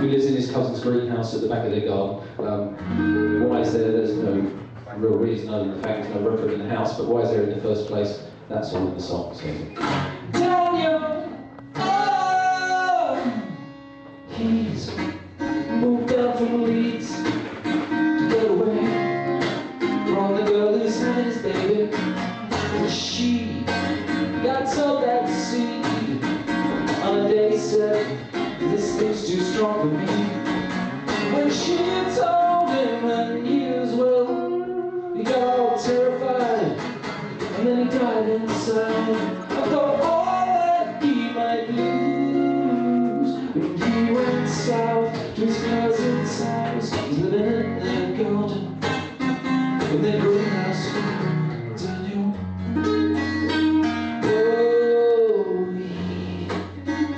who lives in his cousin's greenhouse at the back of their garden. Why is there? There's no real reason other than the fact there's no room for it in the house, but why is there in the first place? That's all in the song. So. Daniel, oh, he's moved out from Leeds to get away from the girl who's his baby. And she got sold that seed on a day, said, this thing's too strong for me. When she told him and he as well, he got all terrified, and then he died inside. I thought all that he might lose when he went south to his cousin's house. He's living in their garden, in their greenhouse. Daniel, oh, he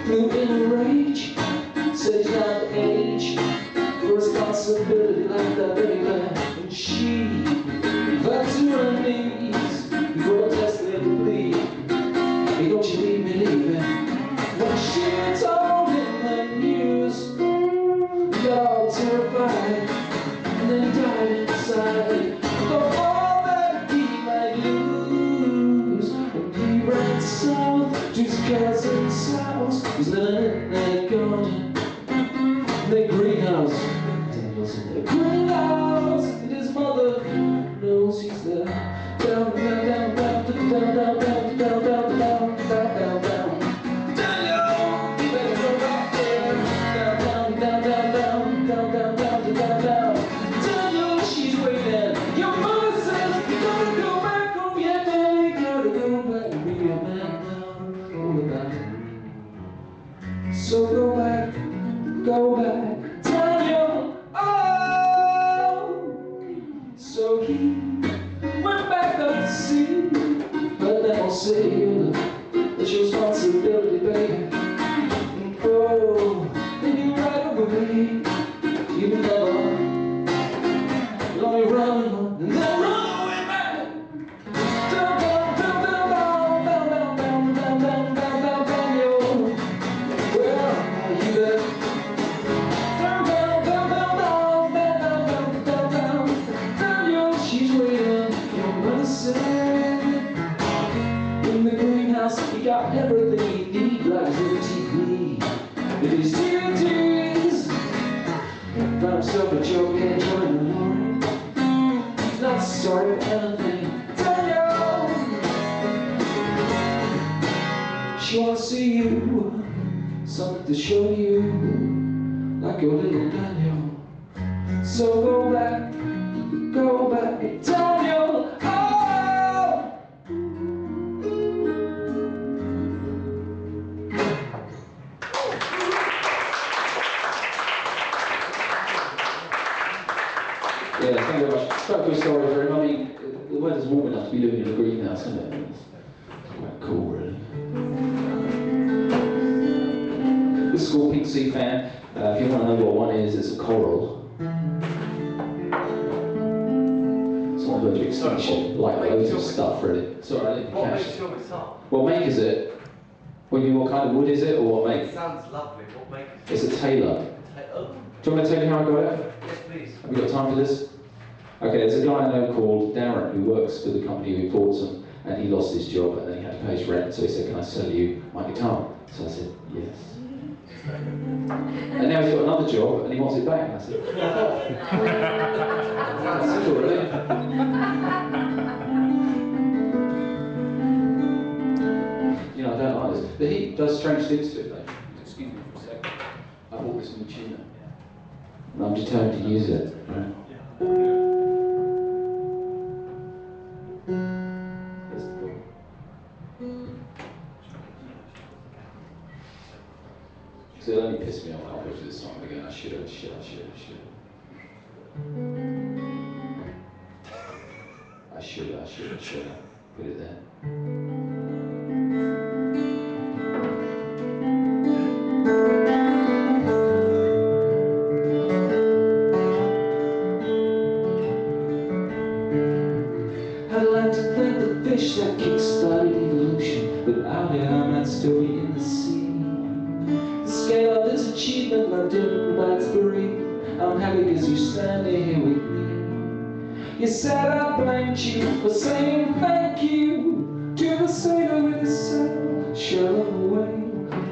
flew in a rage, said he's not the age for responsibility like that baby. And she fell to her knees before testing the plea. Hey, don't you leave me leaving. When she told him the news, he got all terrified, and then he died inside. For all that he might lose when he ran south to his cousin's house. He's living in their garden, in their greenhouse. Daniel's in their greenhouse, and his mother knows he's there. Down, down, down, down, down, down, down, down, down, down, down, down, down. Daniel, you better go back there. Down, down, down, down, down, down, down, down, down, down. Daniel, she's waiting. Your mother says you gotta go back home. Yeah, man, you gotta go back and be a man now. All about it. So go back, Daniel. Oh, so he went back up to sea, but that won't save that's your responsibility, baby. Oh, they knew right away you would never only run and then run away back. Down, down, down, down, down, down, down, down, down, down, down, down, yo. Where are you there? Down, down, down, down, down, down, down, down, down, down, yo. She's waiting. Your mother said in the greenhouse he got everything he needs, like his little TV and his DVDs. Found himself a joke and joined the Lord. He's not sorry for anything. Daniel, she wants to see you, something to show you, like your little Daniel. So go back, Daniel. Oh! Yeah, thank you very much. It's quite a good story for him. I mean, the weather's warm enough to be living in a greenhouse, isn't it? It's quite cool, really. This is called Pink Sea Fan. If you want to know what one is, it's a coral. It's one of those extinction, like loads of stuff, really. Sorry, I didn't catch. What makes your guitar? What make is it? What kind of wood is it, or what make? It sounds lovely. What make it? It's a Taylor. Oh. Do you want me to tell you how I got it? Yes, please. Have we got time for this? Okay, there's a guy I know called Darren who works for the company who imports them, and he lost his job and then he had to pay his rent, so he said, can I sell you my guitar? So I said, yes. And now he's got another job and he wants it back. And I said, that's simple, really. You know, I don't like this. The heat does strange things to it, though. Excuse me for a second. I bought this new tuner. And I'm determined to use it. Right? Here's the ball. So it only pissed me off halfway through this song again. I should have. Put it there. I'd like to thank the fish that kick-started evolution, but out here I might still be in the sea. The scale of this achievement, my dim lights bereavement. I'm happy because you're standing here with me. You said I blamed you for saying thank you to the sailor with the sail, shuttle away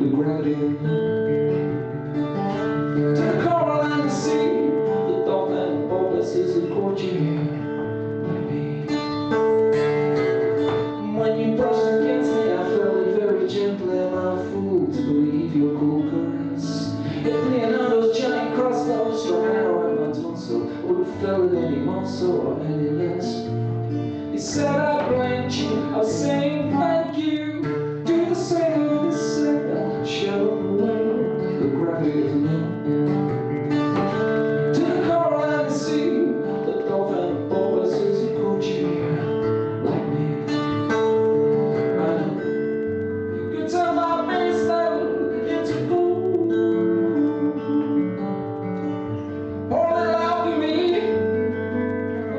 the gravity of to the coral and the sea, the dolphin and porpoises that caught you here with me. When you brushed against me, I felt it very gently. Am I a fool to believe your cool caress? If Leonardo's giant crossbow struck an arrow at my tonsil, I would have felt it any more so or any less. You said I blamed you, I was saying thank you to the sailor with the sail, shuttle away the gravity of the moon. To the coral and the sea, the dolphin and porpoises who caught you here like me. I know you could turn my base level into gold. Pour it out for me,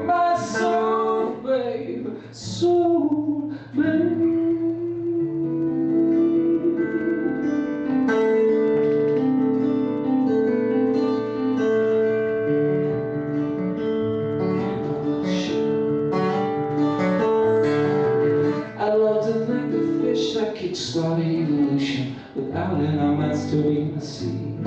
my soul, babe, soul, babe. That kick-started evolution without an arm that's stirring the sea.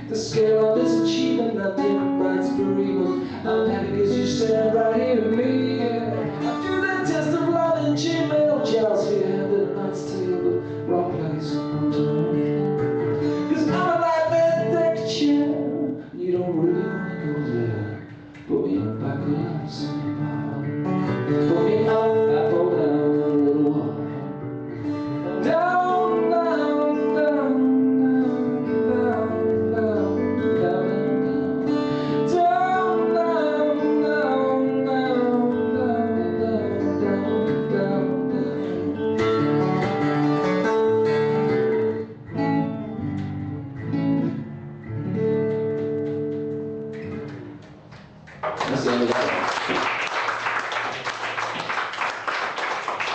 The scale of this achievement, that dim bright bereavement. I'm happy because you stand right here with me. I do that test of love and Gmail, jealousy, and the night's tale, but wrong place, wrong time. Cause I'm a light man deck chair, you don't really wanna go there. Put me in back of love somehow. Put me up, I fall down a little while. Down, down, down, down, down, down, down, down, down, down, down, down, down, That's the end of that.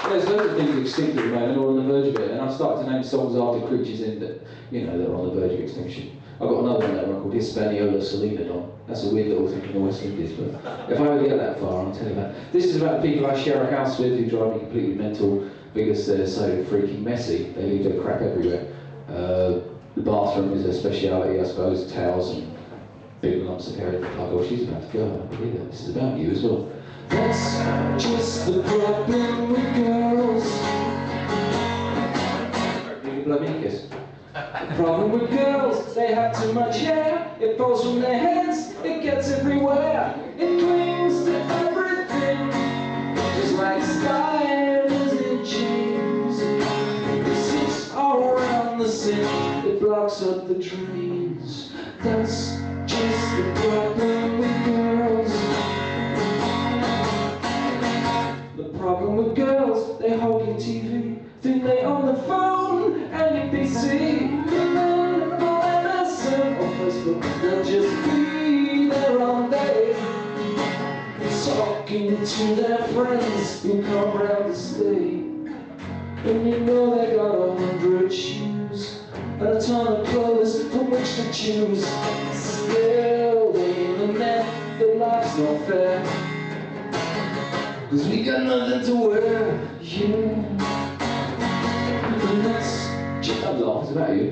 There's loads of things extinct at the moment, or on the verge of it, and I've started to name songs after creatures in that, you know, that are on the verge of extinction. I've got another one there called Hispaniola Solenodon. That's a weird little thing from the West Indies, but if I ever get that far, I'll tell you that. This is about the people I share a house with who drive me completely mental because they're so freaking messy. They leave their crap everywhere. The bathroom is a speciality, I suppose, towels and big lumps of hair in the plug. Oh, she's about to go, I believe that. This is about you as well. That's just the problem with girls. You can blow me a kiss. The problem with girls, they have too much hair. It falls from their heads, it gets everywhere. It clings to everything, just like spiders in jeans. It sits all around the sink, it blocks up the drains. That's just the problem with girls. The problem with girls, they hog your TV, think they own the phone and your PC. And then on MSN or Facebook, they'll just be there all day, talking to their friends who come round to stay. And you know they got 100 shoes and a ton of clothes from which to choose. Still, they ain't the man that life's not fair, 'cause we got nothing to wear, yeah. And that's just a lot, it's about you.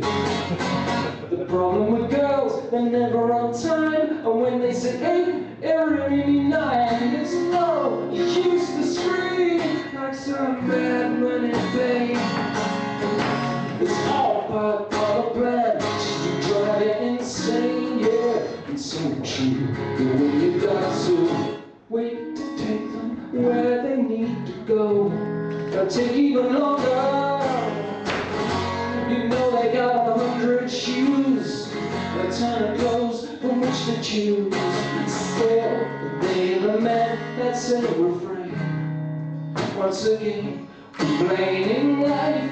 The problem with girls, they're never on time, and when they say 8, it really means 9. It's no, you used to scream like some bad money babe. It's all part of a plan, just to drive you insane, yeah. It's so true, that when you got to wait to take them where they need to go, it'll take even longer. You know they got 100 shoes, a ton of clothes from which to choose. Still, they the men that say refrain. Once again, complaining life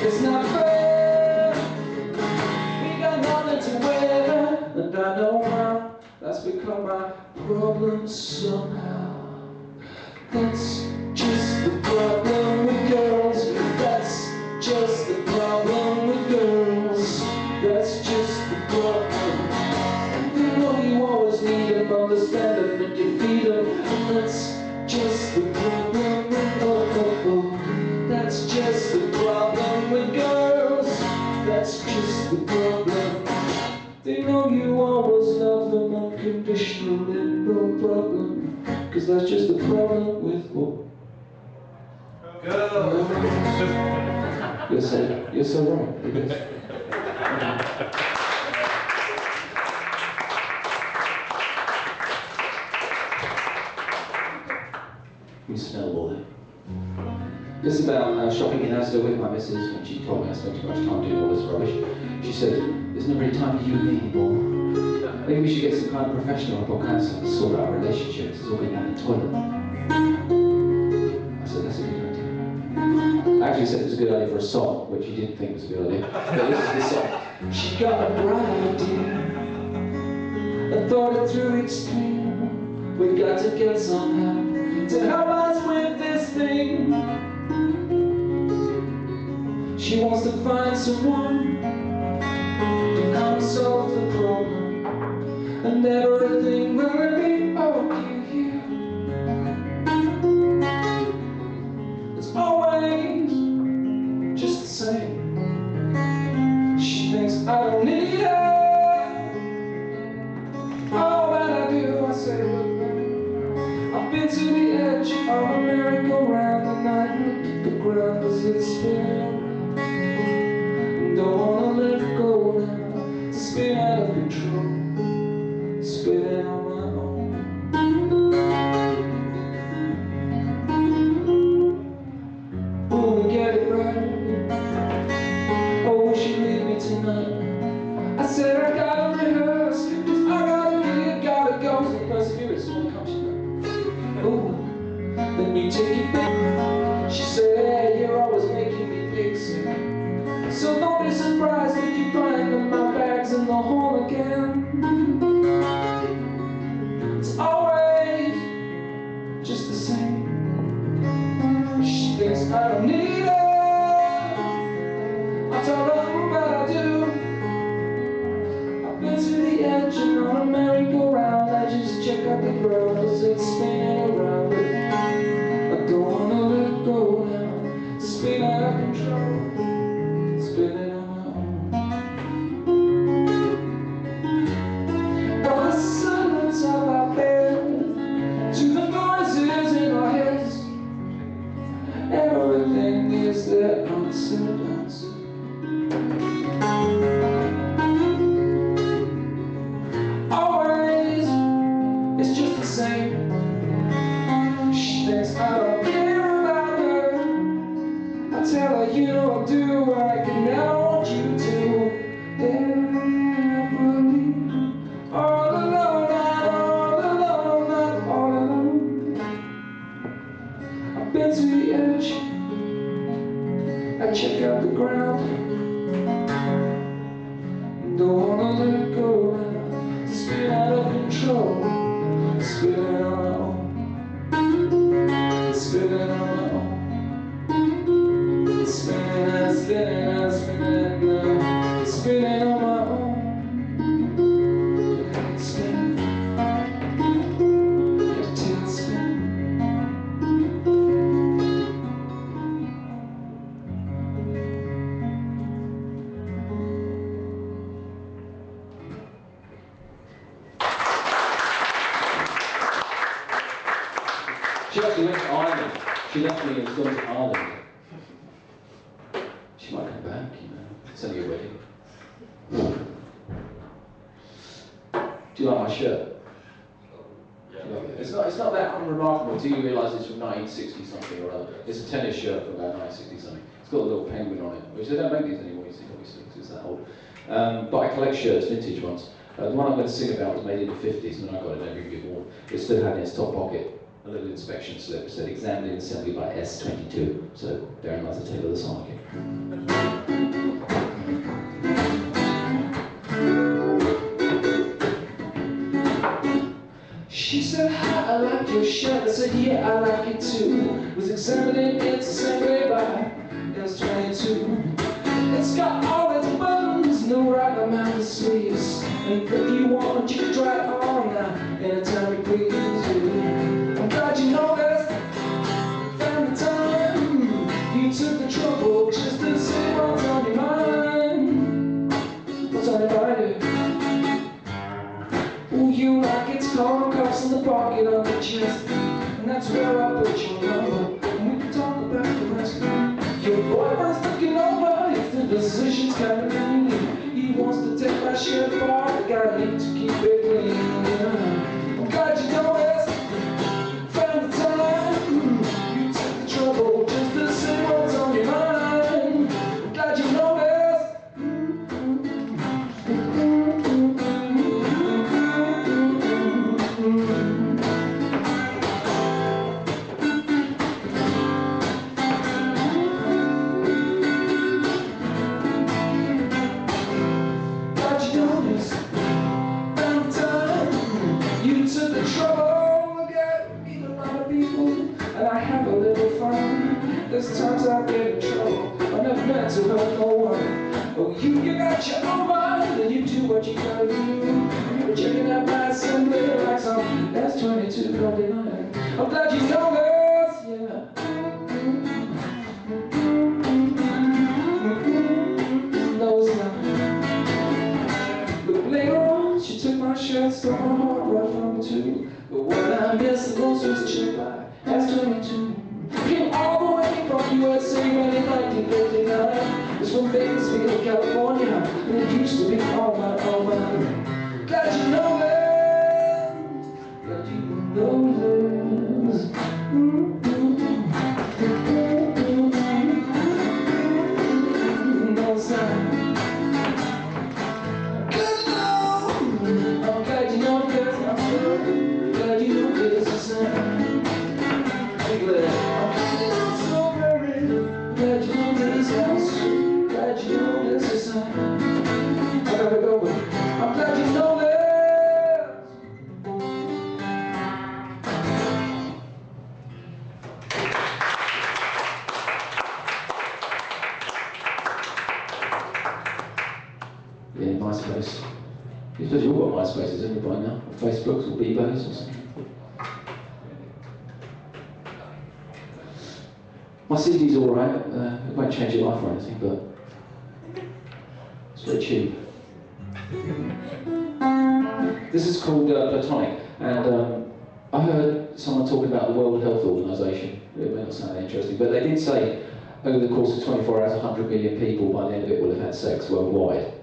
is not fair. We got nothing to wear, and I know how that's become my problem somehow. That's just the problem with girls. That's just the problem with girls. That's just the problem. You know you always need them, understand them, and you feed them, and that's just the problem. That's just the problem with girls. That's just the problem. They know you always love them unconditionally, no problem. Cause that's just the problem with Girls. You're so right. It is. You smell all that. This is about shopping in Asda with my missus when she told me I spent too much time doing all this rubbish. She said, there's not really time for you and me anymore. Maybe we should get some kind of professional up on cancer to sort out our relationships. It's all going down the toilet. I said, that's a good idea. I actually said it was a good idea for a song, which you didn't think was a good idea. But this is the song. She got a bright idea. I thought it through, it's clear. We've got to get some help to help us with this thing. She wants to find someone to come solve the problem, and everything will be okay here. It's always just the same. She thinks I don't need her. All that I do, I say, look, baby, I've been to the edge of a merry-go-round, and I look at the ground as it's spinning. Don't wanna let go now, spin out of control, spinning on my own. Will we get it right? Or will she leave me tonight? I said I gotta rehearse, cause I gotta be, I gotta go. So the perseverance will come, she's like, ooh, let me take it back. She said, hey, you're always making me big sick. So don't be surprised if you find that my bag's in the hole again. It's always just the same. She thinks I don't need her. I told her that I do. I've been to the edge and on a merry-go-round. I just check out the ground as it's spinning around. But I don't wanna let go now. Spin out of control. Spinning on my own. From the silence of our bed to the noises in our heads, everything is there unsaid, unsaid. Always, it's just the same. She thinks I don't care about her. I tell her you don't do what I can never want you to. Then I believe all alone, not all alone, not all alone. I've been to the edge. I check out the ground. Don't wanna let go now. Spin out of control. Spinning on my own. Spinning on my own. Spinning and spinning and spinning now. Spinning on my own. Spin. Till spin. She actually went to Ireland. She left me and was gone to Ireland. She might come back, you know. It's only a wedding. Do you like my shirt? Yeah. It's not that unremarkable until you realise it's from 1960 something or other. It's a tennis shirt from about 1960 something. It's got a little penguin on it, which they don't make these anymore, you see, obviously, because it's that old. But I collect shirts, vintage ones. The one I'm going to sing about was made in the 50s, and I got it every bit more. It still had in its top pocket a little inspection slip, said examined in assembly by S22. So therein lies the tale of the song again. She said, hi, I like your shirt. I said, yeah, I like it too. Was examining its assembly by S22. It's got all its buttons, no right amount of sleeve. And if you want, you can try it on now. Anytime you please. I'm glad you noticed. Found the time. You took the trouble just to say what's on your mind. What's on your mind? Oh, you like it's cold cuffs in the pocket of your chest. And that's where I put your number. And we can talk about the rest. Your boyfriend's looking over. If the decision's coming in, he wants to take my shit apart. I gotta need to keep it clean. I'm glad you noticed. Found the time. You took the trouble just to say what's on your mind. I'm glad you noticed. You took the trouble, look at me, a lot of people, and I have a little fun. There's times I get in trouble, I never meant to hurt no one. Oh, you got your own mind, and you do what you gotta do. You're checking out my assembly like some that's 22 29. I'm glad you know this, yeah. No, it's not. But later on, she took my shirt, stole my heart right from me too. But when I missed the most was chick by S22. Came all the way from USA when in 1959. It's from Bakersfield, California, and it used to be all my. Glad you know that. Glad you know this. No sign. I'm glad you know this, I'm glad you know this is I'm glad so very glad you know this house. Glad you know this is I gotta go. I'm glad you know this. Yeah, MySpace. You suppose you've all got MySpaces, haven't you, by now? Or Facebooks or Bebos or something. My CD's alright, it won't change your life or anything, but it's very cheap. This is called Platonic, and I heard someone talking about the World Health Organization. It may not sound interesting, but they did say over the course of 24 hours, 100 million people by the end of it will have had sex worldwide.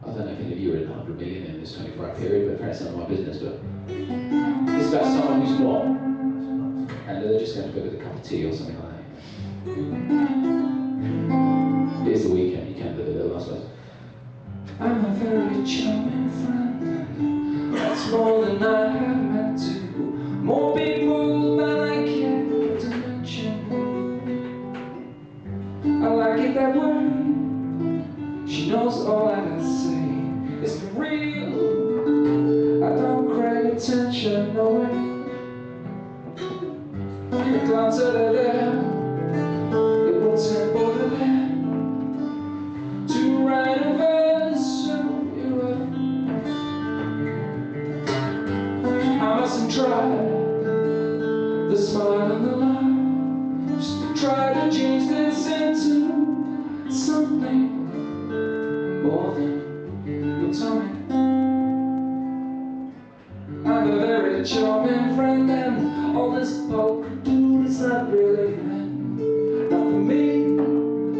I don't know if any of you are in 100 million in this 24-hour period, but perhaps none of my business, but it's about someone who's not, and they're just going to go with a cup of tea or something like that. It's the weekend, you can live a little, I suppose. I'm a very charming friend, that's more than I have meant to. More people than I care to mention. I like it that way. She knows all I can say is for real. I don't crave attention, no way. The clouds are there, it will take over there to write a verse of your own. I mustn't try the smile and the lie, just to try to change this into something more than platonic. I'm a very charming friend, and all this poker dude is not really meant. Not for me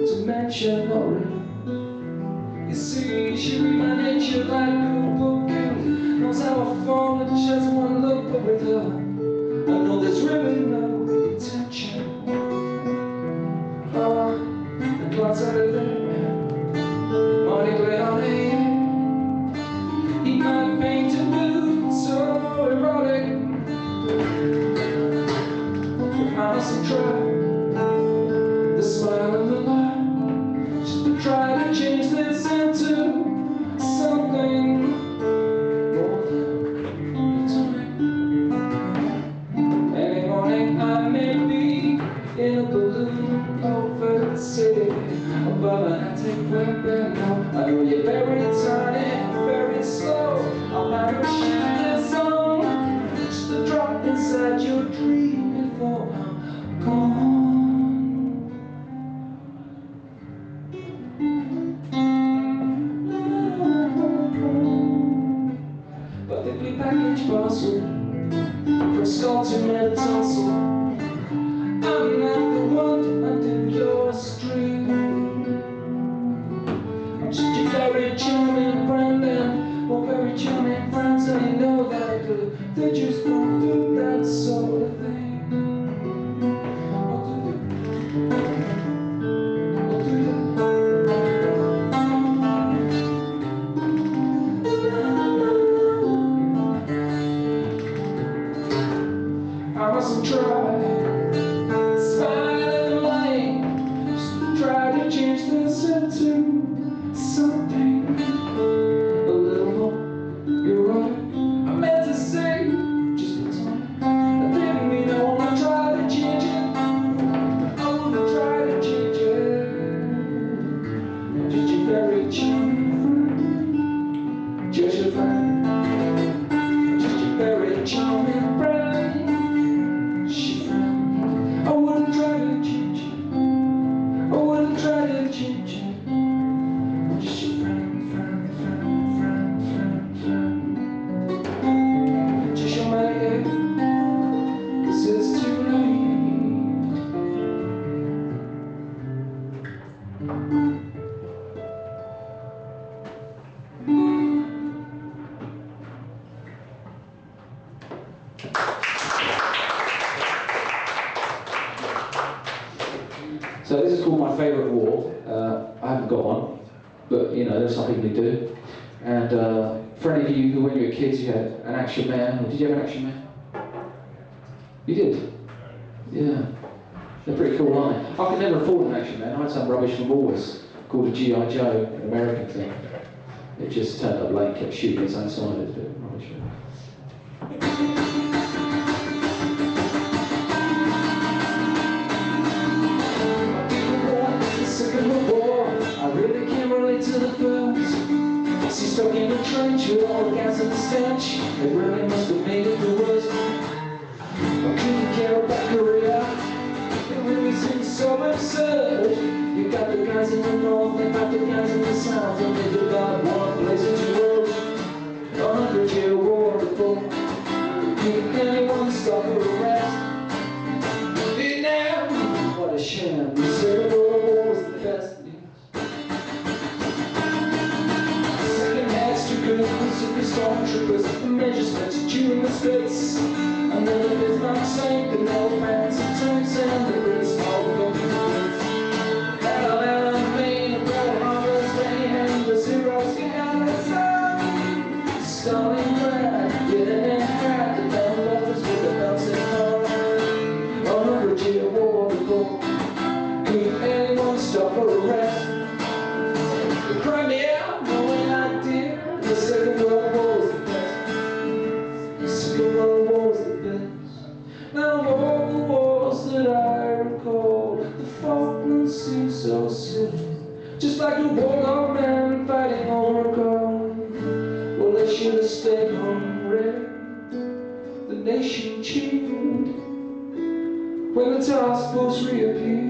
to mention or read. You see, she read my nature like a book and knows how I fall in just one look, but with her, I know there's really no intention. Oh, the clouds are there. He might paint a mood so erotic, but I mustn't try the smile and the lie, just to try to change this into something more than platonic. fossil, from skull to metatarsal. I'm not the one under your string. I'm just a very charming friend, and we're very charming friends, and you know that they just won't do that sort of thing. I mustn't try smiling in the lane, just try to change this into something a little more erotic. I meant to say just the time. I didn't mean I wanna try to change it. I wanna try to change it. I'm just a very charming friend, just a friend, just a very charming friend. I wouldn't try to change it. I wouldn't try to change it. I'm just your friend, friend, friend, friend, friend, friend. Just your mate, 'cause it's too late. So this is called My Favourite War. I haven't got one, but you know, there's some people who do. And for any of you who, when you were kids, you had an Action Man, or did you have an Action Man? You did? Yeah. They're pretty cool, aren't they? I could never afford an Action Man. I had some rubbish from Woolworths called a G.I. Joe, an American thing. It just turned up late, kept shooting its own side. It's a bit rubbish. I really can't relate to the first. She's stuck in a trench with all the gas and the stench. It really must have made it the worst. I couldn't care about Korea. It really seems so absurd. You got the guys in the north, they got the guys in the south, and they divide one place into worlds. 100-year war before can anyone stop or arrest? Vietnam, what a sham. The Second World War was the best. The stormtroopers, the measures that you in the space. And then the Bismarck sank, the no fans and tanks, and the Brits all go to the place. Battle and Maine, and Pearl Harbor's Bay, and the zeros behind the sun. Stalingrad, getting in hat, the down lovers with the belts in hand. 100-year war before could anyone stop or arrest? The Crimea, no idea. The Second World War was the best. The Second World War was the best. Now of all the wars that I recall, the Falklands seem so silly. Just like a war man fighting over gold. Well, they should have stayed home ready. The nation cheered when the task force reappeared.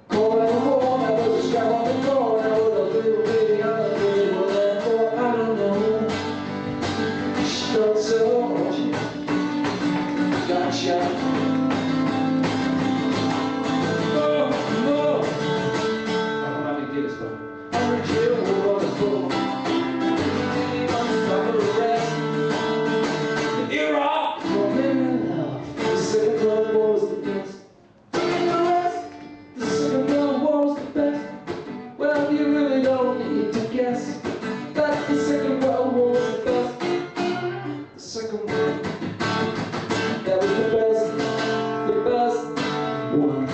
Call out the war, that was a strap on the door. Now with a little baby on the door. I don't know. She felt so much. Gotcha. Oh, no. I don't know how to get this one. 100-year war before anyone stop or arrest. Iraq, for men love. The Second World War was the best. And the rest, the Second World War was the best. Well, you really don't need to guess that the Second World War was the best. The Second World, that was the best one.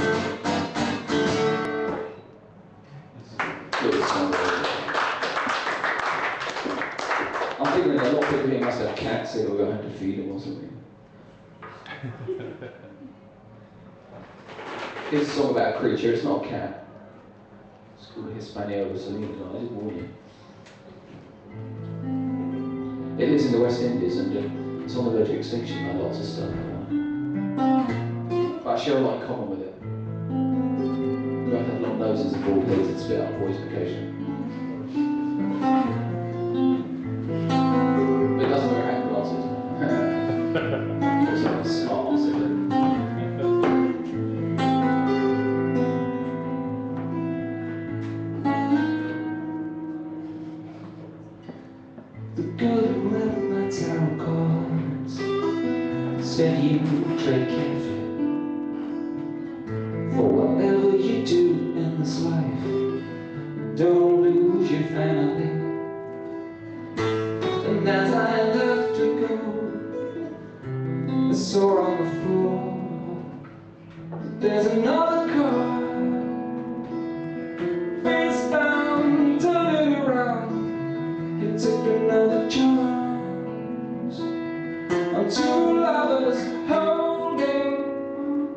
I'm figuring a lot of people here must have cats, so they'll go home to feed them or something. Here's a song about a creature, it's not a cat. It's called Hispaniola Salina, I just warn you. It lives in the West Indies and it's on the verge of extinction, like lots of stuff. But I share a lot in common with it. We both have long noses and bald heads that spit out voice occasionally. But it doesn't the girl who left my tarot cards said you tread carefully, for whatever you do in this life, don't lose your family. And as I left to go, I saw on the floor there's another car, face down, turn it around. He took another chance on two lovers holding on.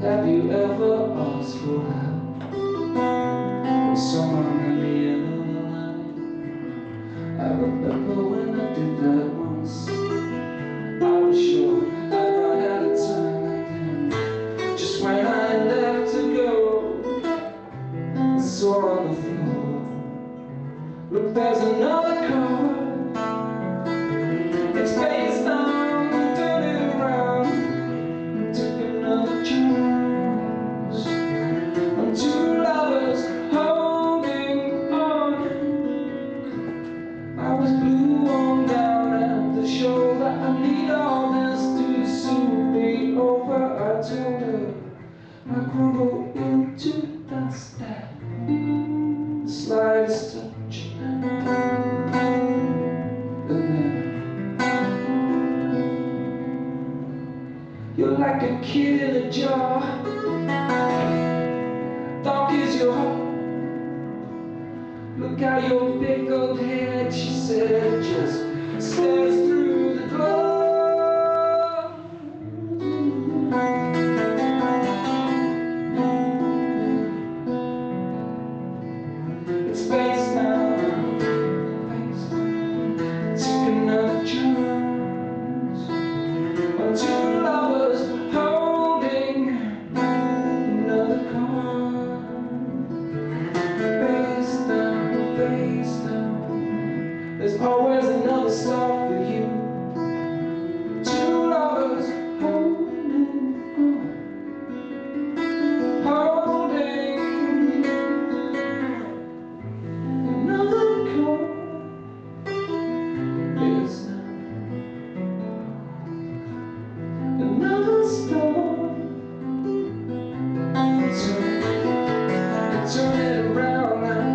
Have you ever asked for help from someone at the end of the line? I remember when I did that once. I was sure I'd run out of time. Just when I left to go, I saw on the floor, look, there's another car. It's face down, turn it around. Took another chance on two lovers holding on. I was blue on down at the shoulder. I need all this to soon be over. I told her I crumble into dust at the slightest touch. And then you're like a kid in a jar. Dark is your heart. Look how your big old head, she said, just stares through the door. It's face down, face down. Took another chance on two lovers holding another car. Face down, face down. There's always another star for you. Two lovers holding on, holding another car. Face down, another star. Turn it around now.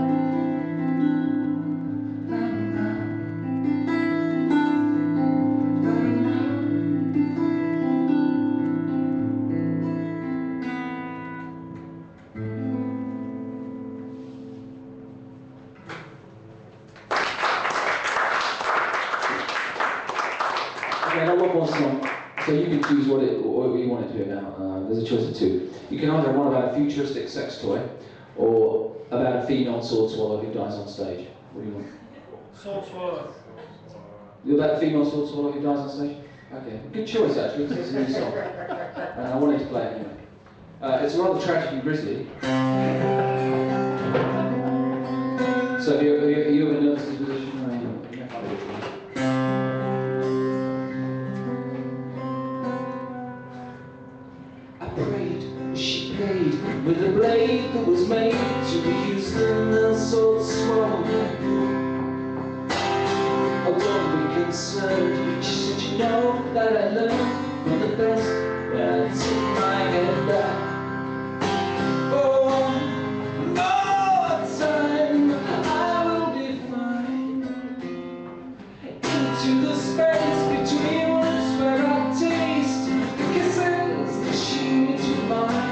Okay, I got one more song, so you can choose what you want it to be about. There's a choice of two. You can either have one about a futuristic sex toy, or about a female sword swallow who dies on stage. What do you want? Sword swallow. You about a female sword swallow who dies on stage? Okay, good choice actually, because it's a new song. And I wanted to play it anyway. It's rather tragic and grisly. So are you in a nervous disposition? She played with a blade that was made to be used in the sword swallow. I won't be concerned. She said, you know that I learned from the best when I took my head back. Oh, Lord, time I will be fine into the space between words where I taste the kisses that she needs with mine.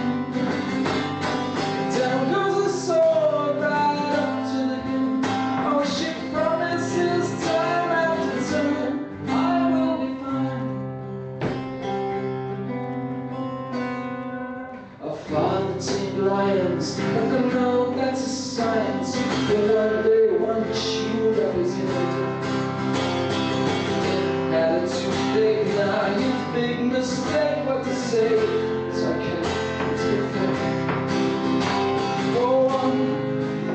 Lions, I can know that's a science. But one day, one shoe represented attitude big, now you big mistake. What to say is I can't defend. For one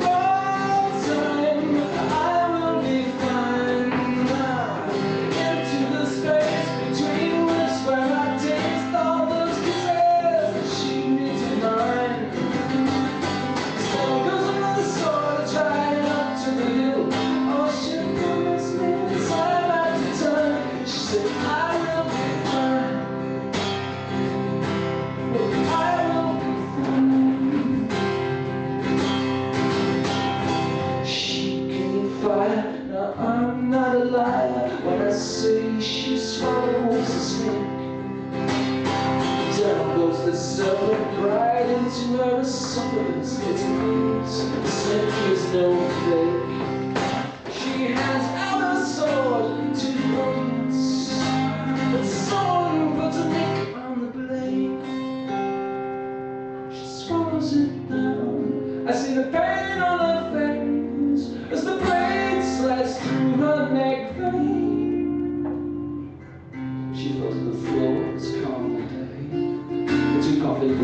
more time, I will be fine now. Into the space between lips where I taste all those kisses that she needs. Force the serpent right into her esophagus. It's the snake is no fake. She hands out her sword to the audience. But someone puts a nick on the blade. She swallows it down. I see the pain on her face as the blade slides through her neck vein. She fell to the floor as calm all day. The two coffee